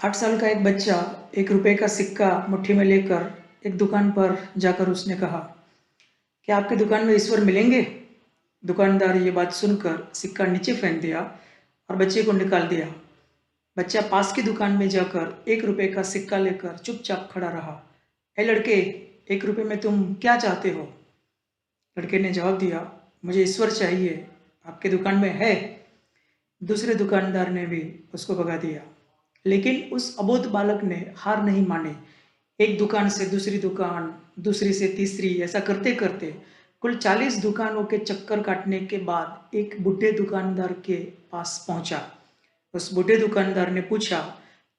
8 साल का एक बच्चा 1 रुपए का सिक्का मुट्ठी में लेकर एक दुकान पर जाकर उसने कहा, क्या आपकी दुकान में ईश्वर मिलेंगे? दुकानदार ये बात सुनकर सिक्का नीचे फेंक दिया और बच्चे को निकाल दिया। बच्चा पास की दुकान में जाकर 1 रुपए का सिक्का लेकर चुपचाप खड़ा रहा। ए लड़के, 1 रुपए में तुम क्या चाहते हो? लड़के ने जवाब दिया, मुझे ईश्वर चाहिए, आपकी दुकान में है? दूसरे दुकानदार ने भी उसको भगा दिया, लेकिन उस अबोध बालक ने हार नहीं मानी। एक दुकान से दूसरी दुकान, दूसरी से तीसरी, ऐसा करते करते कुल 40 दुकानों के चक्कर काटने के बाद एक बूढ़े दुकानदार के पास पहुंचा। उस बूढ़े दुकानदार ने पूछा,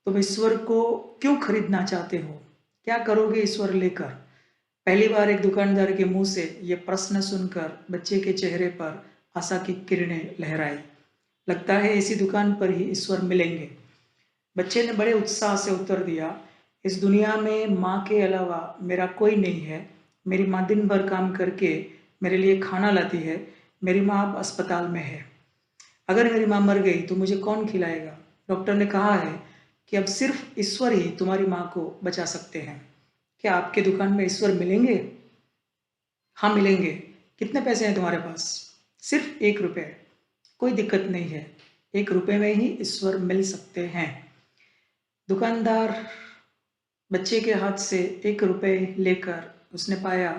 तुम ईश्वर को क्यों खरीदना चाहते हो? क्या करोगे ईश्वर लेकर? पहली बार एक दुकानदार के मुंह से यह प्रश्न सुनकर बच्चे के चेहरे पर आशा की किरणें लहराई। लगता है इसी दुकान पर ही ईश्वर मिलेंगे। बच्चे ने बड़े उत्साह से उत्तर दिया, इस दुनिया में माँ के अलावा मेरा कोई नहीं है। मेरी माँ दिन भर काम करके मेरे लिए खाना लाती है। मेरी माँ अब अस्पताल में है। अगर मेरी माँ मर गई तो मुझे कौन खिलाएगा? डॉक्टर ने कहा है कि अब सिर्फ ईश्वर ही तुम्हारी माँ को बचा सकते हैं। क्या आपके दुकान में ईश्वर मिलेंगे? हाँ, मिलेंगे। कितने पैसे हैं तुम्हारे पास? सिर्फ 1 रुपए। कोई दिक्कत नहीं है, 1 रुपए में ही ईश्वर मिल सकते हैं। दुकानदार बच्चे के हाथ से 1 रुपए लेकर उसने पाया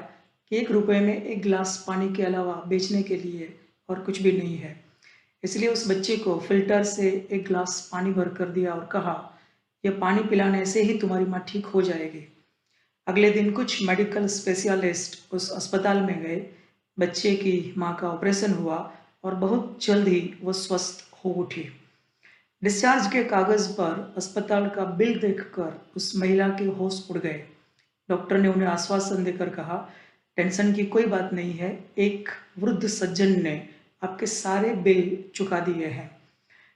कि 1 रुपए में एक गिलास पानी के अलावा बेचने के लिए और कुछ भी नहीं है। इसलिए उस बच्चे को फिल्टर से एक गिलास पानी भर कर दिया और कहा, यह पानी पिलाने से ही तुम्हारी माँ ठीक हो जाएगी। अगले दिन कुछ मेडिकल स्पेशलिस्ट उस अस्पताल में गए। बच्चे की माँ का ऑपरेशन हुआ और बहुत जल्द ही वो स्वस्थ हो उठी। डिस्चार्ज के कागज पर अस्पताल का बिल देखकर उस महिला के होश उड़ गए। डॉक्टर ने उन्हें आश्वासन देकर कहा, टेंशन की कोई बात नहीं है, एक वृद्ध सज्जन ने आपके सारे बिल चुका दिए हैं।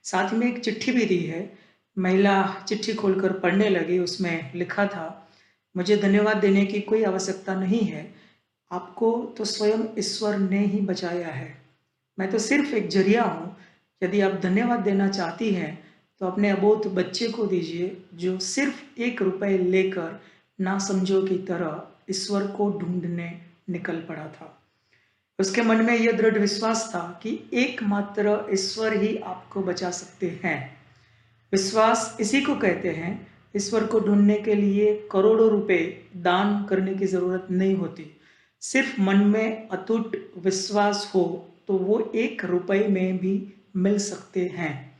साथ में एक चिट्ठी भी दी है। महिला चिट्ठी खोलकर पढ़ने लगी। उसमें लिखा था, मुझे धन्यवाद देने की कोई आवश्यकता नहीं है, आपको तो स्वयं ईश्वर ने ही बचाया है। मैं तो सिर्फ एक जरिया हूँ। यदि आप धन्यवाद देना चाहती हैं तो अपने अबोध बच्चे को दीजिए जो सिर्फ 1 रुपए लेकर नासमझों की तरह ईश्वर को ढूंढने निकल पड़ा था। उसके मन में यह दृढ़ विश्वास था कि एकमात्र ईश्वर ही आपको बचा सकते हैं। विश्वास इसी को कहते हैं। ईश्वर को ढूंढने के लिए करोड़ों रुपए दान करने की जरूरत नहीं होती। सिर्फ मन में अटूट विश्वास हो तो वो 1 रुपए में भी मिल सकते हैं।